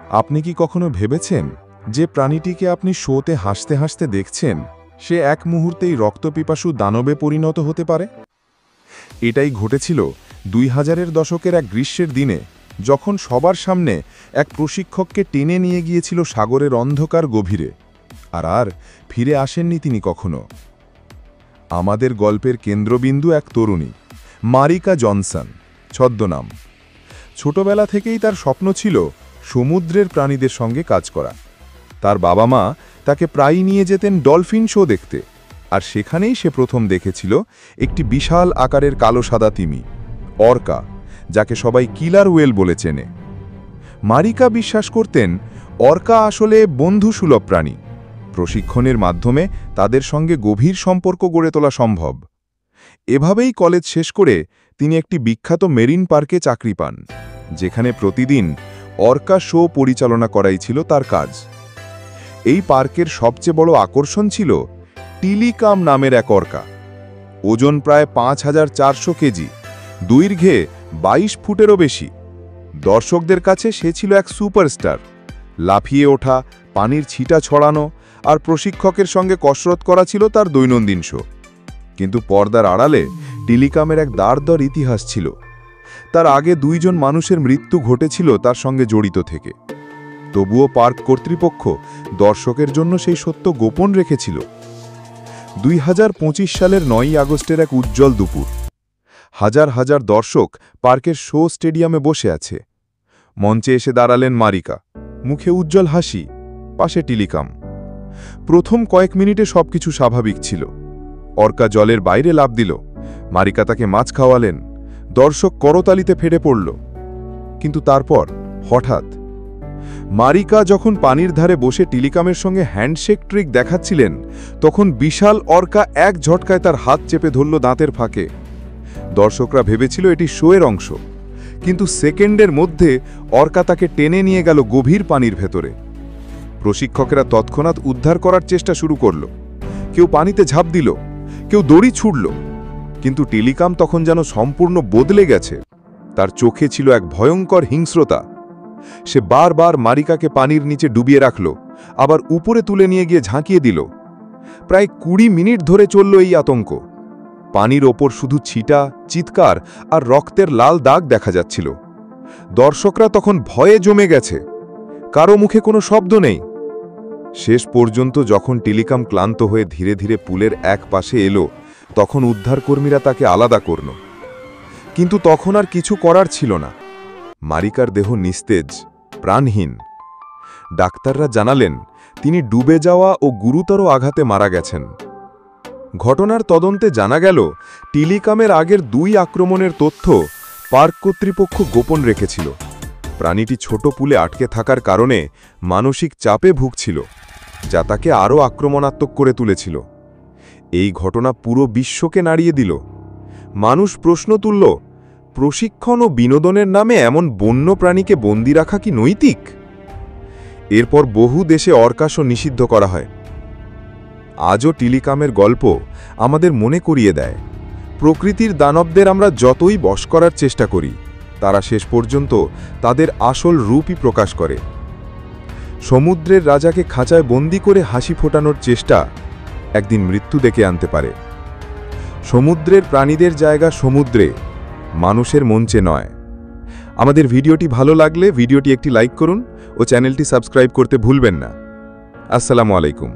আপনি কি কখনো ভেবেছেন যে প্রাণীটিকে আপনি শোতে হাসতে হাসতে দেখছেন সে এক মুহূর্তেই রক্তপিপাসু দানবে পরিণত হতে পারে? এটাই ঘটেছিল 2000-এর দশকের এক গ্রীষ্মের দিনে, যখন সবার সামনে এক প্রশিক্ষককে টেনে নিয়ে গিয়েছিল সাগরের অন্ধকার গভীরে। আর ফিরে আসেননি তিনি কখনো। আমাদের গল্পের কেন্দ্রবিন্দু এক তরুণী, মারিকা জনসন ছদ্মনাম। ছোটবেলা থেকেই তার স্বপ্ন ছিল সমুদ্রের প্রাণীদের সঙ্গে কাজ করা। তার বাবা মা তাকে প্রায়ই নিয়ে যেতেন ডলফিন শো দেখতে, আর সেখানেই সে প্রথম দেখেছিল একটি বিশাল আকারের কালো সাদা তিমি, অর্কা, যাকে সবাই কিলার ওয়েল বলে চেনে। মারিকা বিশ্বাস করতেন অর্কা আসলে বন্ধুসুলভ প্রাণী। প্রশিক্ষণের মাধ্যমে তাদের সঙ্গে গভীর সম্পর্ক গড়ে তোলা সম্ভব। এভাবেই কলেজ শেষ করে তিনি একটি বিখ্যাত মেরিন পার্কে চাকরি পান, যেখানে প্রতিদিন অর্কা শো পরিচালনা করাই ছিল তার কাজ। এই পার্কের সবচেয়ে বড় আকর্ষণ ছিল টিলিকাম নামের এক অর্কা। ওজন প্রায় 5400 কেজি, দৈর্ঘ্যে 22 ফুটেরও বেশি। দর্শকদের কাছে সে ছিল এক সুপারস্টার। লাফিয়ে ওঠা, পানির ছিটা ছড়ানো আর প্রশিক্ষকের সঙ্গে কসরত করা ছিল তার দৈনন্দিন শো। কিন্তু পর্দার আড়ালে টিলিকামের এক দারদর ইতিহাস ছিল। তার আগে 2 জন মানুষের মৃত্যু ঘটেছিল তার সঙ্গে জড়িত থেকে। তবুও পার্ক কর্তৃপক্ষ দর্শকের জন্য সেই সত্য গোপন রেখেছিল। 2025 সালের 9 আগস্টের এক উজ্জ্বল দুপুর। হাজার হাজার দর্শক পার্কের শো স্টেডিয়ামে বসে আছে। মঞ্চে এসে দাঁড়ালেন মারিকা, মুখে উজ্জ্বল হাসি, পাশে টিলিকাম। প্রথম কয়েক মিনিটে সবকিছু স্বাভাবিক ছিল। অর্কা জলের বাইরে লাফ দিল, মারিকা তাকে মাছ খাওয়ালেন, দর্শক করতালিতে ফেটে পড়ল। কিন্তু তারপর হঠাৎ মারিকা যখন পানির ধারে বসে টিলিকামের সঙ্গে হ্যান্ডশেক ট্রিক দেখাচ্ছিলেন, তখন বিশাল অর্কা এক ঝটকায় তার হাত চেপে ধরল দাঁতের ফাঁকে। দর্শকরা ভেবেছিল এটি শোয়ের অংশ, কিন্তু সেকেন্ডের মধ্যে অর্কা তাকে টেনে নিয়ে গেল গভীর পানির ভেতরে। প্রশিক্ষকেরা তৎক্ষণাৎ উদ্ধার করার চেষ্টা শুরু করল। কেউ পানিতে ঝাঁপ দিল, কেউ দড়ি ছুড়ল, কিন্তু টিলিকাম তখন যেন সম্পূর্ণ বদলে গেছে। তার চোখে ছিল এক ভয়ঙ্কর হিংস্রতা। সে বারবার মারিকাকে পানির নিচে ডুবিয়ে রাখল, আবার উপরে তুলে নিয়ে গিয়ে ঝাঁকিয়ে দিল। প্রায় 20 মিনিট ধরে চলল এই আতঙ্ক। পানির ওপর শুধু ছিটা, চিৎকার আর রক্তের লাল দাগ দেখা যাচ্ছিল। দর্শকরা তখন ভয়ে জমে গেছে, কারো মুখে কোনো শব্দ নেই। শেষ পর্যন্ত যখন টিলিকাম ক্লান্ত হয়ে ধীরে ধীরে পুলের এক পাশে এলো, তখন উদ্ধারকর্মীরা তাকে আলাদা করল। কিন্তু তখন আর কিছু করার ছিল না। মারিকার দেহ নিস্তেজ, প্রাণহীন। ডাক্তাররা জানালেন তিনি ডুবে যাওয়া ও গুরুতর আঘাতে মারা গেছেন। ঘটনার তদন্তে জানা গেল টিলিকামের আগের 2 আক্রমণের তথ্য পার্ক কর্তৃপক্ষ গোপন রেখেছিল। প্রাণীটি ছোট পুলে আটকে থাকার কারণে মানসিক চাপে ভুগছিল, যা তাকে আরও আক্রমণাত্মক করে তুলেছিল। এই ঘটনা পুরো বিশ্বকে নাড়িয়ে দিল। মানুষ প্রশ্ন তুলল, প্রশিক্ষণ ও বিনোদনের নামে এমন বন্য প্রাণীকে বন্দী রাখা কি নৈতিক? এরপর বহু দেশে অর্কা শো নিষিদ্ধ করা হয়। আজও টিলিকামের গল্প আমাদের মনে করিয়ে দেয়, প্রকৃতির দানবদের আমরা যতই বশ করার চেষ্টা করি, তারা শেষ পর্যন্ত তাদের আসল রূপই প্রকাশ করে। সমুদ্রের রাজাকে খাঁচায় বন্দি করে হাসি ফোটানোর চেষ্টা একদিন মৃত্যু ডেকে আনতে পারে। সমুদ্রের প্রাণীদের জায়গা সমুদ্রে, মানুষের মঞ্চে নয়। আমাদের ভিডিওটি ভালো লাগলে ভিডিওটি একটি লাইক করুন ও চ্যানেলটি সাবস্ক্রাইব করতে ভুলবেন না। আসসালামু আলাইকুম।